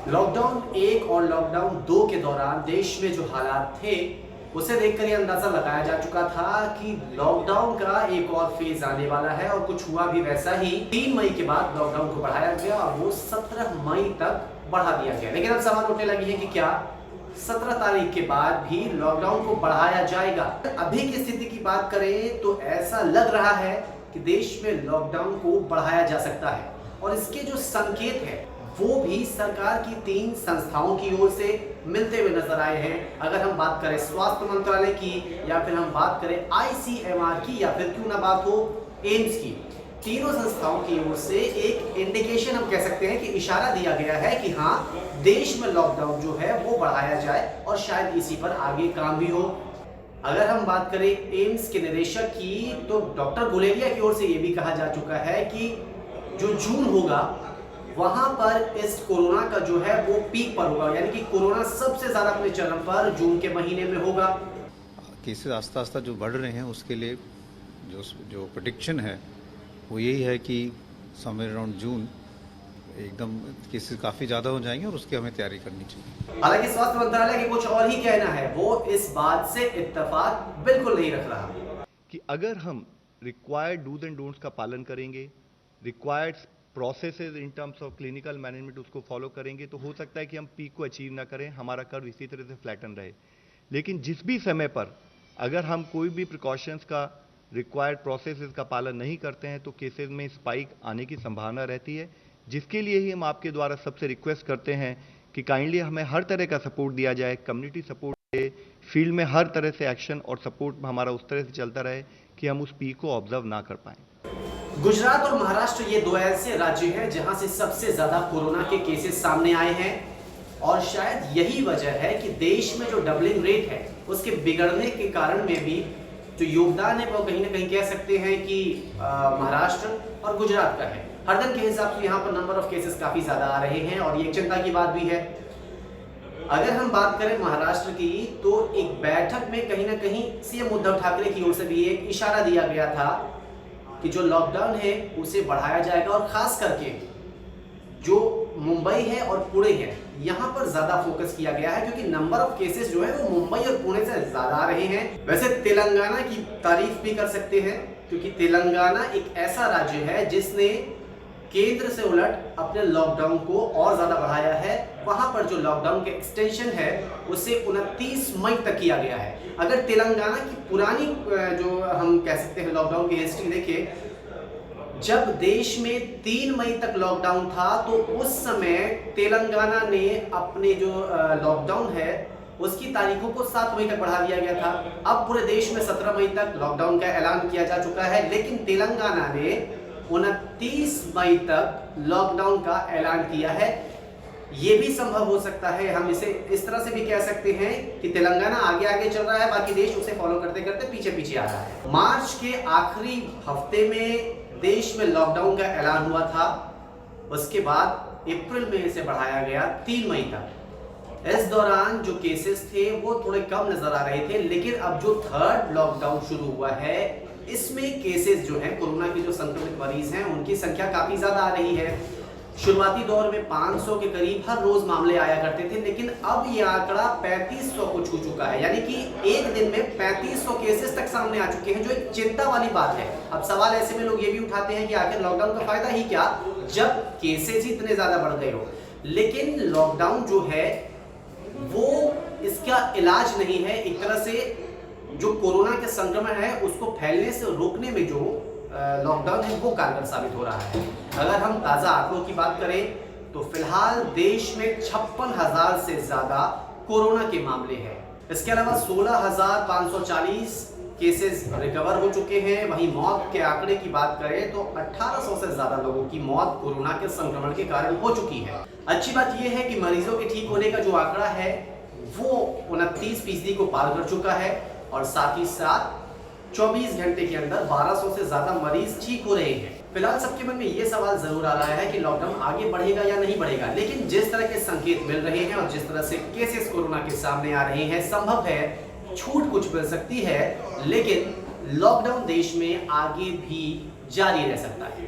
Lockdown 1 और lockdown 2 के दौरान देश में जो हालात थे उसे देखकर ये अंदाजा लगाया जा चुका था कि लॉकडाउन का एक और फेज आने वाला है और कुछ हुआ भी वैसा ही। 3 मई के बाद लॉकडाउन को बढ़ाया गया और वो 17 मई तक बढ़ा दिया गया। लेकिन अब सवाल उठने लगे हैं कि क्या 17 तारीख के बाद भी लॉकडाउन को बढ़ाया जाएगा। अभी की स्थिति की बात करें तो ऐसा लग रहा है कि देश में लॉकडाउन को बढ़ाया जा सकता है और इसके जो संकेत है वो भी सरकार की 3 संस्थाओं की ओर से मिलते हुए नजर आए हैं। अगर हम बात करें स्वास्थ्य मंत्रालय की या फिर हम बात करें आईसीएमआर की या फिर क्यों ना बात हो एम्स की, तीनों संस्थाओं की ओर से एक इंडिकेशन हम कह सकते हैं कि इशारा दिया गया है कि हाँ, देश में लॉकडाउन जो है वो बढ़ाया जाए और शायद इसी पर आगे काम भी हो। अगर हम बात करें एम्स के निदेशक की तो डॉक्टर गुलेरिया की ओर से ये भी कहा जा चुका है कि जो जून होगा वहां पर इस कोरोना का जो है वो पीक पर होगा, यानी कि कोरोना सबसे ज्यादा अपने चरम पर जून के महीने में होगा। केसेस आस्ता आस्ता जो बढ़ रहे हैं उसके लिए जो प्रेडिक्शन है वो यही है कि समवेयर अराउंड जून एकदम केसेस काफ़ी ज़्यादा हो जाएंगे और उसकी हमें तैयारी करनी चाहिए। हालांकि स्वास्थ्य मंत्रालय के कुछ और ही कहना है, वो इस बात से इत्तेफाक बिल्कुल नहीं रख रहा कि अगर हम रिक्वायर्ड डूज एंड डोंट्स का पालन करेंगे, required processes in terms of clinical management उसको फॉलो करेंगे तो हो सकता है कि हम पीक को अचीव ना करें, हमारा कर्व इसी तरह से फ्लैटन रहे। लेकिन जिस भी समय पर अगर हम कोई भी प्रिकॉशंस का रिक्वायर्ड प्रोसेसेस का पालन नहीं करते हैं तो केसेस में स्पाइक आने की संभावना रहती है, जिसके लिए ही हम आपके द्वारा सबसे रिक्वेस्ट करते हैं कि काइंडली हमें हर तरह का सपोर्ट दिया जाए, कम्युनिटी सपोर्ट दे, फील्ड में हर तरह से एक्शन और सपोर्ट हमारा उस तरह से चलता रहे कि हम उस पीक को ऑब्जर्व ना कर पाएं। गुजरात और महाराष्ट्र ये 2 ऐसे राज्य हैं जहां से सबसे ज्यादा कोरोना के केसेस सामने आए हैं और शायद यही वजह है कि देश में जो डबलिंग रेट है उसके बिगड़ने के कारण में भी जो योगदान है वो कहीं ना कहीं कह सकते हैं कि महाराष्ट्र और गुजरात का है। हर दिन के हिसाब से यहाँ पर नंबर ऑफ केसेस काफी ज्यादा आ रहे हैं और ये एक चिंता की बात भी है। अगर हम बात करें महाराष्ट्र की तो एक बैठक में कहीं ना कहीं सीएम उद्धव ठाकरे की ओर से भी एक इशारा दिया गया था कि जो लॉकडाउन है उसे बढ़ाया जाएगा और खास करके जो मुंबई है और पुणे है यहाँ पर ज्यादा फोकस किया गया है क्योंकि नंबर ऑफ केसेस जो है वो मुंबई और पुणे से ज्यादा आ रहे हैं। वैसे तेलंगाना की तारीफ भी कर सकते हैं क्योंकि तेलंगाना एक ऐसा राज्य है जिसने केंद्र से उलट अपने लॉकडाउन को और ज्यादा बढ़ाया है। वहां पर जो लॉकडाउन के एक्सटेंशन है उसे 29 मई तक किया गया है। अगर तेलंगाना की पुरानी जो हम कह सकते हैं लॉकडाउन की हिस्ट्री देखें, जब देश में 3 मई तक लॉकडाउन था तो उस समय तेलंगाना ने अपने जो लॉकडाउन है उसकी तारीखों को 7 मई तक बढ़ा दिया गया था। अब पूरे देश में 17 मई तक लॉकडाउन का ऐलान किया जा चुका है, लेकिन तेलंगाना ने 29 मई तक लॉकडाउन का ऐलान किया है। ये भी संभव हो सकता है, हम इसे इस तरह से भी कह सकते हैं कि तेलंगाना आगे आगे चल रहा है, बाकी देश उसे फॉलो करते करते पीछे पीछे आ रहा है। मार्च के आखिरी हफ्ते में देश में लॉकडाउन का ऐलान हुआ था, उसके बाद अप्रैल में इसे बढ़ाया गया 3 मई तक। इस दौरान जो केसेस थे वो थोड़े कम नजर आ रहे थे, लेकिन अब जो 3rd लॉकडाउन शुरू हुआ है इसमें केसेस जो हैं कोरोना के जो संक्रमित मरीज हैं उनकी संख्या काफी ज्यादा आ रही है। शुरुआती दौर में 500 के करीब हर रोज मामले आया करते थे, लेकिन अब ये आंकड़ा 3500 को छू चुका है, यानी कि एक दिन में 3500 केसेस तक सामने आ चुके हैं, जो एक चिंता वाली बात है। अब सवाल ऐसे में लोग ये भी उठाते हैं कि आखिर लॉकडाउन का फायदा ही क्या जब केसेस ही इतने ज्यादा बढ़ गए हो। लेकिन लॉकडाउन जो है वो इसका इलाज नहीं है। एक तरह से जो कोरोना के संक्रमण है उसको फैलने से रोकने में जो लॉकडाउन है वो कारगर साबित हो रहा है। अगर हम ताजा आंकड़ों की बात करें तो फिलहाल देश में 56,000 से ज्यादा कोरोना के मामले हैं। इसके अलावा 16,540 केसेस रिकवर हो चुके हैं। वहीं मौत के आंकड़े की बात करें तो 1800 से ज्यादा लोगों की मौत कोरोना के संक्रमण के कारण हो चुकी है। अच्छी बात यह है कि मरीजों के ठीक होने का जो आंकड़ा है वो 29% को पार कर चुका है और साथ ही साथ 24 घंटे के अंदर 1200 से ज्यादा मरीज ठीक हो रहे हैं। फिलहाल सबके मन में ये सवाल जरूर आ रहा है कि लॉकडाउन आगे बढ़ेगा या नहीं बढ़ेगा, लेकिन जिस तरह के संकेत मिल रहे हैं और जिस तरह से केसेस कोरोना के सामने आ रहे हैं, संभव है छूट कुछ मिल सकती है, लेकिन लॉकडाउन देश में आगे भी जारी रह सकता है।